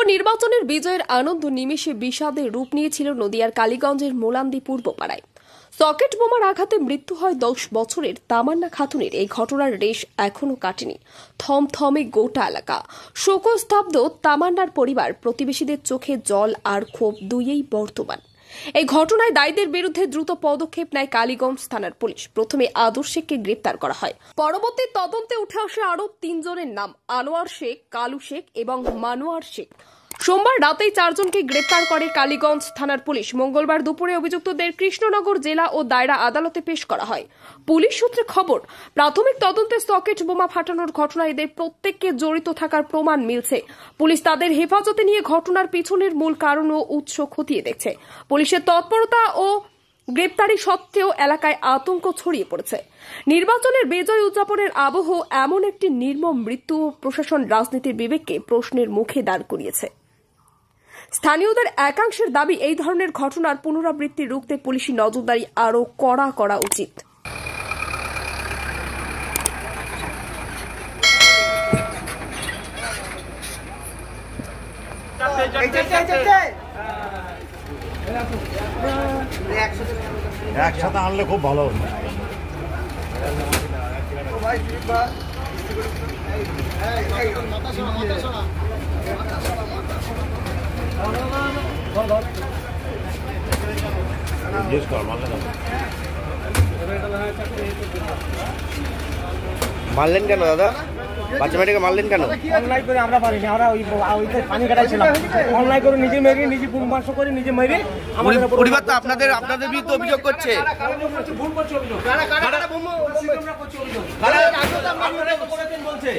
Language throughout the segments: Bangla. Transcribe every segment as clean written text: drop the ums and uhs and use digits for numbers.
উপনির্বাচনের বিজয়ের আনন্দ নিমেষে বিষাদের রূপ নিয়েছিল নদিয়ার কালীগঞ্জের মোলান্দি পূর্বপাড়ায়। সকেট বোমার আঘাতে মৃত্যু হয় 10 বছরের তামান্না খাতুনের। এই ঘটনার রেশ এখনো কাটেনি। থমথমে গোটা এলাকা। শোকস্তব্ধ তামান্নার পরিবার, প্রতিবেশীদের চোখে জল আর ক্ষোভ দুইই বর্তমান। এই ঘটনায় দায়ীদের বিরুদ্ধে দ্রুত পদক্ষেপ নেয় কালীগঞ্জ থানার পুলিশ। প্রথমে আদর শেখকে গ্রেপ্তার করা হয়। পরবর্তী তদন্তে উঠে আসে আরও 3 জনের নাম: আনোয়ার শেখ, কালু শেখ এবং মানুয়ার শেখ। সোমবার রাতেই 4 জনকে গ্রেপ্তার করে কালীগঞ্জ থানার পুলিশ। মঙ্গলবার দুপুরে অভিযুক্তদের কৃষ্ণনগর জেলা ও দায়রা আদালতে পেশ করা হয়। পুলিশ সূত্রে খবর, প্রাথমিক তদন্তে সকেট বোমা ফাটানোর ঘটনায় এদের প্রত্যেককে জড়িত থাকার প্রমাণ মিলছে। পুলিশ তাদের হেফাজতে নিয়ে ঘটনার পিছনের মূল কারণ ও উৎস খতিয়ে দেখছে। পুলিশের তৎপরতা ও গ্রেপ্তারি সত্ত্বেও এলাকায় আতঙ্ক ছড়িয়ে পড়েছে। নির্বাচনের বিজয় উদযাপনের আবহ এমন একটি নির্মম মৃত্যু প্রশাসন রাজনীতির বিবেককে প্রশ্নের মুখে দাঁড় করিয়েছে। স্থানীয়দের একাংশের দাবি, এই ধরনের ঘটনার পুনরাবৃত্তি রুখতে পুলিশি নজরদারি আরও কড়া করা উচিত। একসাথে আনলে খুব ভালো হবে। মারলেন কেন দাদা? বাচ্চা মেয়েটাকে মারলেন কেন? অনলাইন করে আমরা পারিনি, আমরা ওই পানি কাটাইছিলাম। অনলাইন করে নিজে মেরে, নিজে বুমবাস করে নিজে মেরে আমাদের পরিবার তো আপনাদের বিরুদ্ধে অভিযোগ করছে। ভুল করছে অভিযোগ।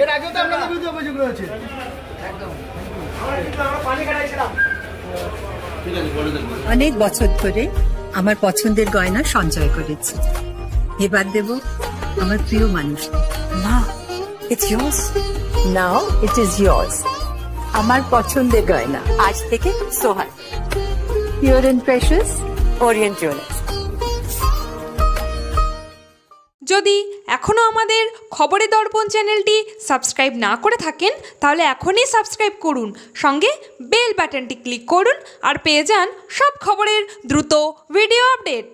এর আগেও তো আপনাদের বিরুদ্ধে অভিযোগ রয়েছে। আমরা পানি কাটাইছিলাম। অনেক বছর ধরে আমার পছন্দের গয়না সঞ্চয় করেছি। এবার দেব আমার প্রিয় মানুষ। মা, it's yours. Now it is yours. আমার পছন্দের গয়না আজ থেকে Sohan, pure and precious, Orient Jewellers. যদি এখনও আমাদের খবরের দর্পণ চ্যানেলটি সাবস্ক্রাইব না করে থাকেন, তাহলে এখনই সাবস্ক্রাইব করুন, সঙ্গে বেল বাটনটি ক্লিক করুন আর পেয়ে যান সব খবরের দ্রুত ভিডিও আপডেট।